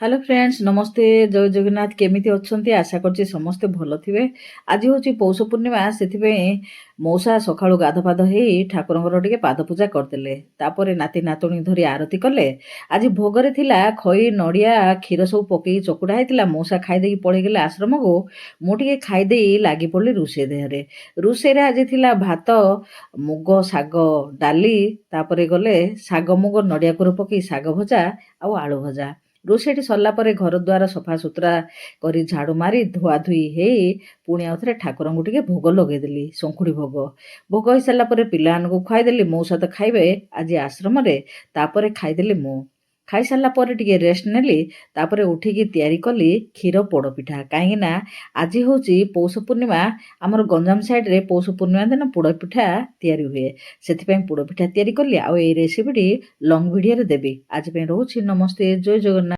Hello friends नमस्ते जय जगन्नाथ केमिति अच्छंती आशा करछि समस्ते भल थिबे। आज होछि पौष पूर्णिमा सेथिबे मौसा सकाळु गाधपाध हेई ठाकुरंकर टिके पाद पूजा करदेले तापरे नाती नातुणी धरी आरती कले। आज भोगरे थिला खई नडिया क्षीर सब पकई चकुडा हेतिला मौसा खाई देई पळेई गेले आश्रम को मु टिके खाई देई लागी पड़ली रुसे देहरे। रुसे रे आज थिला भात मुग साग डाली तापरे गले साग मुग नडिया कुर पकई साग भजा आउ आलू भजा। रोषेटी सरला परे घर द्वार सफा सुतरा करी झाड़ू मारी धुआ धुई हेई पुणी आउ थे ठाकुर को टिके भोग लगेदेली शंखुड़ी भोग भोग हो सारा पर पिलाମାନଙ୍କୁ खुआईदेली मो सहित खाइबे आज आश्रम रे तापरे खाइदेली मु खाई सारा पर टिके रेस्ट नेली तापरे उठिकी तैयारी कली क्षीर पोड़ पिठा कहीं ना आज होची पौष पूर्णिमा आमर गंजाम साइड रे पौष पूर्णिमा दिन पोड़ पिठा तैयारी हुए से पोड़ पिठा तैयारी कली आउ ए रेसिपीटी लंग वीडियो रे देबी आज पे रहूची नमस्ते जय जगन्नाथ।